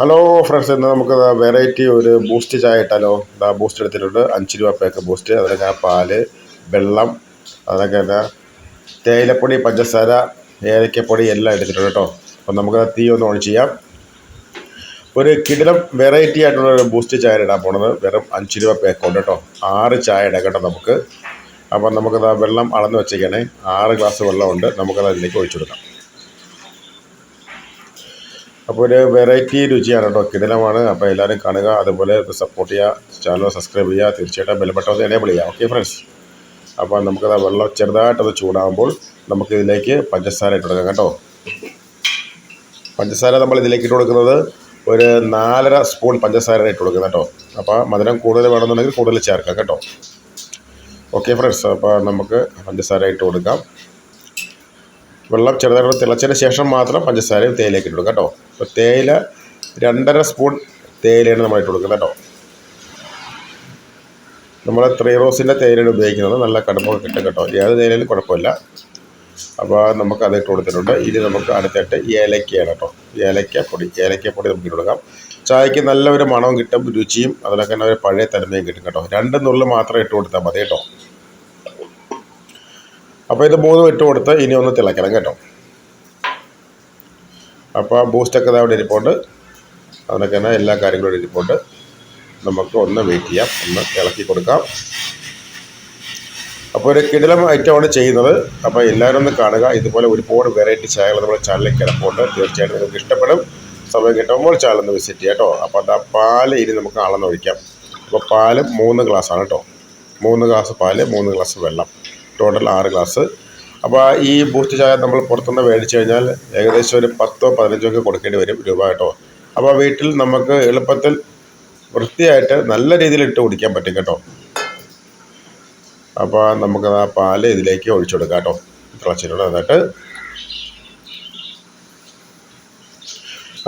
Hello friends, ഇന്ന് നമുക്ക് variety ഒരു ബൂസ്റ്റ് ചായ ഇട്ടാലോ. ബൂസ്റ്റ് എടുത്തിട്ടുണ്ട്, 5 രൂപ പാക്ക് ബൂസ്റ്റ്. അതിലൊക്കെ പാല്, വെള്ളം, അതിനൊക്കെ തന്നെ തേയിലപ്പൊടി, പഞ്ചസാര, ഏലക്കപ്പൊടി എല്ലാം എടുത്തിട്ടുണ്ട് കേട്ടോ. അപ്പം നമുക്ക് തീ ഒന്ന് ഓൺ ചെയ്യാം. ഒരു കിടിലം വെറൈറ്റി ആയിട്ടുള്ള ഒരു ബൂസ്റ്റ് ചായ ഇടാൻ പോണത്. വെറും 5 രൂപ പാക്ക് ഉണ്ട് കേട്ടോ. 6 ചായ ഇടാം കേട്ടോ നമുക്ക്. അപ്പം നമുക്കത് വെള്ളം അളന്ന് വെച്ചേക്കണേ. 6 ഗ്ലാസ് വെള്ളമുണ്ട്, നമുക്കത് അതിലേക്ക് ഒഴിച്ചു കൊടുക്കാം. അപ്പോൾ ഒരു വെറൈറ്റി രുചിയാണ് കേട്ടോ, കിടിലമാണ്. അപ്പോൾ എല്ലാവരും കാണുക, അതുപോലെ സപ്പോർട്ട് ചെയ്യുക, ചാനൽ സബ്സ്ക്രൈബ് ചെയ്യുക, തീർച്ചയായിട്ടും ബെൽ ബട്ടൺ ഒന്ന് എനേബിൾ ചെയ്യുക. ഓക്കെ ഫ്രണ്ട്സ്, അപ്പോൾ നമുക്കത് വെള്ളം ചെറുതായിട്ടത് ചൂടാകുമ്പോൾ നമുക്കിതിലേക്ക് പഞ്ചസാര ഇട്ട് കൊടുക്കാം കേട്ടോ. പഞ്ചസാര നമ്മൾ ഇതിലേക്ക് ഇട്ട് കൊടുക്കുന്നത് ഒരു 4.5 സ്പൂൺ പഞ്ചസാര ഇട്ട് കൊടുക്കുന്നത് കേട്ടോ. അപ്പോൾ മധുരം കൂടുതൽ വേണമെന്നുണ്ടെങ്കിൽ കൂടുതൽ ചേർക്കാം കേട്ടോ. ഓക്കെ ഫ്രണ്ട്സ്, അപ്പോൾ നമുക്ക് പഞ്ചസാര ഇട്ട് കൊടുക്കാം. വെള്ളം ചെറുതായിട്ട് തിളച്ചതിന് ശേഷം മാത്രം പഞ്ചസാരയും തേയിലേക്ക് ഇട്ട് കൊടുക്കാം കേട്ടോ. അപ്പോൾ തേയില 2.5 സ്പൂൺ തേയിലയാണ് നമ്മൾ ഇട്ട് കൊടുക്കുന്നത് കേട്ടോ. നമ്മൾ 3 റോസിൻ്റെ തേയിലയാണ് ഉപയോഗിക്കുന്നത്. നല്ല കടുപ്പൊക്കെ കിട്ടും കേട്ടോ. ഏത് തേയിലയിലും കുഴപ്പമില്ല. അപ്പോൾ നമുക്ക് അത് ഇട്ട് കൊടുത്തിട്ടുണ്ട്. ഇനി നമുക്ക് അടുത്തിട്ട് ഏലക്കയാണ് കേട്ടോ. ഏലക്കപ്പൊടി നമുക്ക് ഇട്ട് കൊടുക്കാം. ചായക്ക് നല്ല ഒരു മണവും കിട്ടും, രുചിയും, അതിനൊക്കെ തന്നെ ഒരു പഴയ തനിമയും കിട്ടും കേട്ടോ. 2 നുള്ളു മാത്രം ഇട്ട് കൊടുത്താൽ മതി കേട്ടോ. അപ്പോൾ ഇത് 3 ഇട്ട് കൊടുത്ത് ഇനി ഒന്ന് തിളയ്ക്കണം കേട്ടോ. അപ്പോൾ ബൂസ്റ്റൊക്കെ അവിടെ ഇരിപ്പുണ്ട്, അതിനൊക്കെ തന്നെ എല്ലാ കാര്യങ്ങളും ഇരിപ്പുണ്ട്. നമുക്ക് ഒന്ന് വെയിറ്റ് ചെയ്യാം, ഒന്ന് ഇളക്കി കൊടുക്കാം. അപ്പോൾ ഒരു കിടിലം ഐറ്റമാണ് ചെയ്യുന്നത്. അപ്പോൾ എല്ലാവരും ഒന്ന് കാണുക. ഇതുപോലെ ഒരുപാട് വെറൈറ്റി ചായകൾ നമ്മുടെ ചാനലിൽ കിടപ്പുണ്ട്. തീർച്ചയായിട്ടും നിങ്ങൾക്ക് ഇഷ്ടപ്പെടും. സമയം കിട്ടുമ്പോൾ ചാനൽ ഒന്ന് വിസിറ്റ് ചെയ്യാം കേട്ടോ. അപ്പോൾ അത് പാല് ഇനി നമുക്ക് അളന്നൊഴിക്കാം. അപ്പോൾ പാല് 3 ഗ്ലാസ്സാണ് കേട്ടോ. 3 ഗ്ലാസ് പാല്, 3 ഗ്ലാസ് വെള്ളം, ടോട്ടൽ 6 ഗ്ലാസ്. അപ്പോൾ ഈ ബൂസ്റ്റ് ചായ നമ്മൾ പുറത്തുനിന്ന് മേടിച്ച് കഴിഞ്ഞാൽ ഏകദേശം ഒരു 10-15 ഒക്കെ കൊടുക്കേണ്ടി വരും രൂപ കേട്ടോ. അപ്പോൾ വീട്ടിൽ നമുക്ക് എളുപ്പത്തിൽ വൃത്തിയായിട്ട് നല്ല രീതിയിൽ ഇട്ട് കുടിക്കാൻ പറ്റും കേട്ടോ. അപ്പോൾ നമുക്ക് ആ പാല് ഇതിലേക്ക് ഒഴിച്ചു കൊടുക്കാം കേട്ടോ. തിളച്ചിട്ടുണ്ട് എന്നിട്ട്.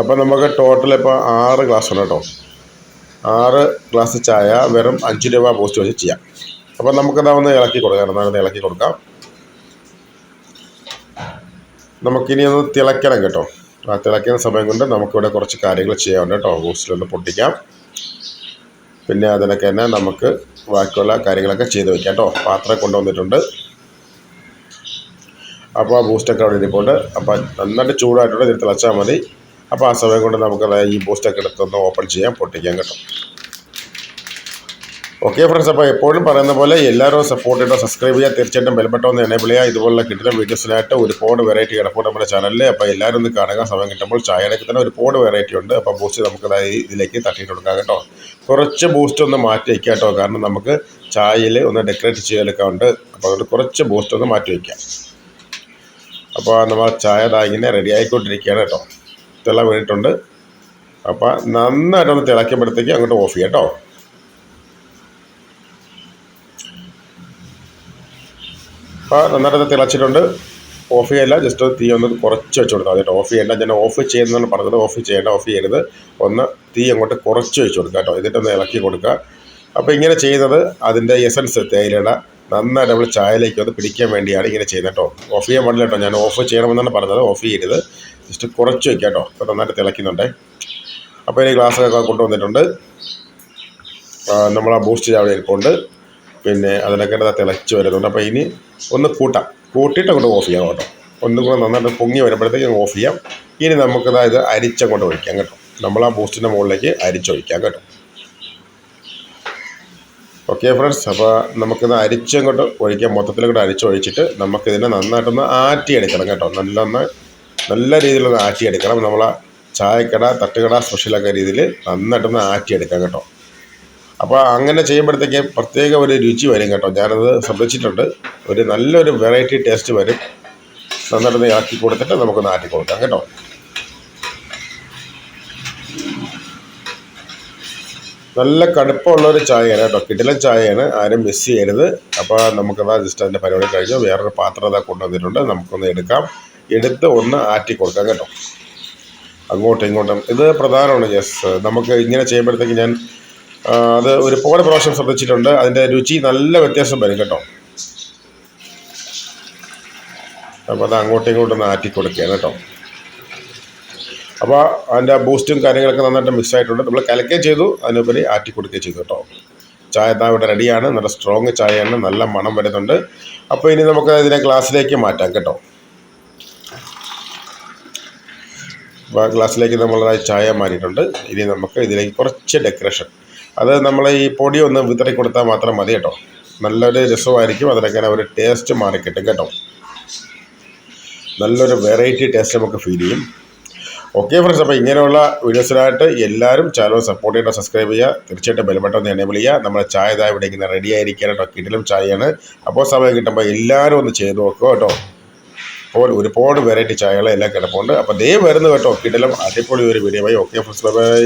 അപ്പോൾ നമുക്ക് ടോട്ടൽ ഇപ്പോൾ 6 ഗ്ലാസ് ഉണ്ട് കേട്ടോ. 6 ഗ്ലാസ് ചായ വെറും 5 രൂപ ബൂസ്റ്റ് വെച്ച് ചെയ്യാം. അപ്പോൾ നമുക്കതാ ഒന്ന് ഇളക്കി കൊടുക്കാം. നന്നായിട്ട് ഇളക്കി കൊടുക്കാം. നമുക്കിനി ഒന്ന് തിളയ്ക്കണം കേട്ടോ. ആ തിളയ്ക്കുന്ന സമയം കൊണ്ട് നമുക്കിവിടെ കുറച്ച് കാര്യങ്ങൾ ചെയ്യാറുണ്ട് കേട്ടോ. ബൂസ്റ്റിലൊന്ന് പൊട്ടിക്കാം. പിന്നെ അതിനൊക്കെ തന്നെ നമുക്ക് ബാക്കിയുള്ള കാര്യങ്ങളൊക്കെ ചെയ്ത് വയ്ക്കാം കേട്ടോ. പാത്രം കൊണ്ടുവന്നിട്ടുണ്ട്. അപ്പോൾ ആ ബൂസ്റ്റൊക്കെ അവിടെ ഇരിപ്പുണ്ട്. അപ്പോൾ നന്നായിട്ട് ചൂടായിട്ടുണ്ട്, ഇതിൽ തിളച്ചാൽ മതി. അപ്പോൾ ആ സമയം കൊണ്ട് നമുക്കത് ഈ ബൂസ്റ്റൊക്കെ എടുത്തൊന്ന് ഓപ്പൺ ചെയ്യാം, പൊട്ടിക്കാം കേട്ടോ. ഓക്കെ ഫ്രണ്ട്സ്, അപ്പോൾ എപ്പോഴും പറയുന്ന പോലെ എല്ലാവരും സപ്പോർട്ട് ചെയ്തോ, സബ്സ്ക്രൈബ് ചെയ്യുക, തീർച്ചയായിട്ടും ബെൽ ബട്ടൺ ഒന്ന് എനേബിൾ ചെയ്യുക. ഇതുപോലുള്ള കിട്ടുന്ന വീഡിയോസിനായിട്ട് ഒരുപാട് വെറൈറ്റി കിടപ്പുണ്ട് നമ്മുടെ ചാനലിൽ. അപ്പോൾ എല്ലാവരും ഒന്ന് കാണുക. സമയം കിട്ടുമ്പോൾ ചായയിലേക്ക് തന്നെ ഒരുപാട് വെറൈറ്റി ഉണ്ട്. അപ്പോൾ ബൂസ്റ്റ് നമുക്ക് ഇതിലേക്ക് തട്ടിയിട്ട് കൊടുക്കാം കേട്ടോ. കുറച്ച് ബൂസ്റ്റ് ഒന്ന് മാറ്റി വയ്ക്കുക കേട്ടോ, കാരണം നമുക്ക് ചായയിൽ ഒന്ന് ഡെക്കറേറ്റ് ചെയ്തെടുക്കാറുണ്ട്. അപ്പോൾ അതുകൊണ്ട് കുറച്ച് ബൂസ്റ്റ് ഒന്ന് മാറ്റി വയ്ക്കാം. അപ്പോൾ നമ്മൾ ചായ ഇങ്ങനെ റെഡി ആയിക്കൊണ്ടിരിക്കുകയാണ് കേട്ടോ. തിള വീണിട്ടുണ്ട്. അപ്പോൾ നന്നായിട്ടൊന്ന് തിളയ്ക്കുമ്പോഴത്തേക്ക് അങ്ങോട്ട് ഓഫ് ചെയ്യാം കേട്ടോ. അപ്പോൾ നന്നായിട്ട് തിളച്ചിട്ടുണ്ട്. ഓഫ് ചെയ്യല്ല, ജസ്റ്റ് തീ ഒന്ന് കുറച്ച് വെച്ച് കൊടുത്താൽ കേട്ടോ. ഓഫ് ചെയ്യേണ്ട, ഞാൻ ഓഫ് ചെയ്യുന്നതാണ് പറഞ്ഞത്. ഓഫ് ചെയ്യേണ്ട, ഓഫ് ചെയ്യരുത്. ഒന്ന് തീ അങ്ങോട്ട് കുറച്ച് വെച്ച് കൊടുക്കുക കേട്ടോ. എന്നിട്ടൊന്ന് ഇളക്കി കൊടുക്കുക. അപ്പോൾ ഇങ്ങനെ ചെയ്യുന്നത് അതിൻ്റെ എസൻസ് തേയിലയുടെ നന്നായിട്ട് നമ്മൾ ചായയിലേക്ക് ഒന്ന് പിടിക്കാൻ വേണ്ടിയാണ് ഇങ്ങനെ ചെയ്യുന്നത് കേട്ടോ. ഓഫ് ചെയ്യാൻ പാടില്ല കേട്ടോ. ഞാൻ ഓഫ് ചെയ്യണമെന്നാണ് പറഞ്ഞത്. ഓഫ് ചെയ്യരുത്, ജസ്റ്റ് കുറച്ച് വയ്ക്കുക കേട്ടോ. അപ്പോൾ നന്നായിട്ട് തിളയ്ക്കുന്നുണ്ട്. അപ്പോൾ ഇനി ഗ്ലാസ്സൊക്കെ കൊണ്ടുവന്നിട്ടുണ്ട്. നമ്മൾ ആ ബൂസ്റ്റ് അവിടെ ഇരിപ്പുണ്ട്. പിന്നെ അതിനൊക്കെ തിളച്ച് വരുന്നുണ്ട്. അപ്പോൾ ഇനി ഒന്ന് കൂട്ടിയിട്ട് അങ്ങോട്ട് ഓഫ് ചെയ്യാം കേട്ടോ. ഒന്നും കൂടെ നന്നായിട്ട് പൊങ്ങി വരുമ്പോഴത്തേക്ക് ഓഫ് ചെയ്യാം. ഇനി നമുക്കത് അരിച്ചങ്ങോട്ട് ഒഴിക്കാം കേട്ടോ. നമ്മൾ ആ ബൂസ്റ്റിൻ്റെ മുകളിലേക്ക് അരിച്ചൊഴിക്കാം കേട്ടോ. ഓക്കെ ഫ്രണ്ട്സ്, അപ്പോൾ നമുക്കിത് അരിച്ചങ്ങോട്ട് ഒഴിക്കാം. മൊത്തത്തിലങ്ങോട്ട് അരിച്ചൊഴിച്ചിട്ട് നമുക്കിതിനെ നന്നായിട്ടൊന്ന് ആറ്റിയെടുക്കണം കേട്ടോ. നല്ല രീതിയിലൊന്ന് ആറ്റിയെടുക്കണം. നമ്മളെ ചായക്കട, തട്ടുകട സ്പെഷ്യലൊക്കെ രീതിയിൽ നന്നായിട്ടൊന്ന് ആറ്റിയെടുക്കാം കേട്ടോ. അപ്പോൾ അങ്ങനെ ചെയ്യുമ്പോഴത്തേക്ക് പ്രത്യേക ഒരു രുചി വരും കേട്ടോ. ഞാനത് ശ്രദ്ധിച്ചിട്ടുണ്ട്. ഒരു നല്ലൊരു വെറൈറ്റി ടേസ്റ്റ് വരും. നന്നായിട്ട് ഇളക്കി കൊടുത്തിട്ട് നമുക്കൊന്ന് ആറ്റി കൊടുക്കാം കേട്ടോ. നല്ല കടുപ്പമുള്ളൊരു ചായയാണ് കേട്ടോ. കിടിലൻ ചായയാണ്, ആരും മിസ് ചെയ്യരുത്. അപ്പോൾ നമുക്കതാ ജസ്റ്റ് അതിൻ്റെ പരിപാടി കഴിഞ്ഞു. വേറൊരു പാത്രം അതാ കൊണ്ടുവന്നിട്ടുണ്ട്. നമുക്കൊന്ന് എടുത്ത് ഒന്ന് ആറ്റി കൊടുക്കാം കേട്ടോ. അങ്ങോട്ടും ഇങ്ങോട്ടും ഇത് പ്രധാനമാണ്. നമുക്ക് ഇങ്ങനെ ചെയ്യുമ്പോഴത്തേക്ക് ഞാൻ അത് ഒരുപാട് പ്രാവശ്യം ശ്രദ്ധിച്ചിട്ടുണ്ട്. അതിൻ്റെ രുചി നല്ല വ്യത്യാസം വരും കേട്ടോ. അപ്പോൾ അത് അങ്ങോട്ടും ഇങ്ങോട്ടും ഒന്ന് ആറ്റി കൊടുക്കുകയാണ് കേട്ടോ. അപ്പോൾ അതിൻ്റെ ബൂസ്റ്റും കാര്യങ്ങളൊക്കെ നന്നായിട്ട് മിക്സ് ആയിട്ടുണ്ട്. നമ്മൾ കലക്കുകയും ചെയ്തു, അതിനുപരി ആറ്റി കൊടുക്കുകയും ചെയ്തു കേട്ടോ. ചായ ഇതാ ഇവിടെ റെഡിയാണ്. നല്ല സ്ട്രോങ് ചായയാണ്, നല്ല മണം വരുന്നുണ്ട്. അപ്പോൾ ഇനി നമുക്ക് ഇതിനെ ഗ്ലാസ്സിലേക്ക് മാറ്റാം കേട്ടോ. അപ്പോൾ ഗ്ലാസ്സിലേക്ക് നമ്മൾ ചായ മാറിയിട്ടുണ്ട്. ഇനി നമുക്ക് ഇതിലേക്ക് കുറച്ച് ഡെക്കറേഷൻ, അത് നമ്മൾ ഈ പൊടി ഒന്ന് വിതറി കൊടുത്താൽ മാത്രം മതി കേട്ടോ. നല്ലൊരു രസമായിരിക്കും, അതിനൊക്കെ ഒരു ടേസ്റ്റ് മാറിക്കിട്ടും കേട്ടോ. നല്ലൊരു വെറൈറ്റി ടേസ്റ്റ് നമുക്ക് ഫീൽ ചെയ്യും. ഓക്കെ ഫ്രണ്ട്സ്, അപ്പോൾ ഇങ്ങനെയുള്ള വീഡിയോസിനായിട്ട് എല്ലാവരും ചാനൽ സപ്പോർട്ട് ചെയ്യേണ്ട, സബ്സ്ക്രൈബ് ചെയ്യുക, തീർച്ചയായിട്ടും ബെൽ ബട്ടൺ ഒന്ന് എനേബിൾ ചെയ്യുക. നമ്മുടെ ചായ ഇതാ ഇവിടെ ഇങ്ങനെ റെഡി ആയിരിക്കാൻ കേട്ടോ. കിടിലം ചായയാണ്. അപ്പോൾ സമയം കിട്ടുമ്പോൾ എല്ലാവരും ഒന്ന് ചെയ്ത് നോക്കുക കേട്ടോ. അപ്പോൾ ഒരുപാട് വെറൈറ്റി ചായകളെല്ലാം കിടപ്പുണ്ട്. അപ്പോൾ ദേ വരുന്നു കേട്ടോ കിടിലം അടിപൊളി ഒരു video. Okay friends, bye bye.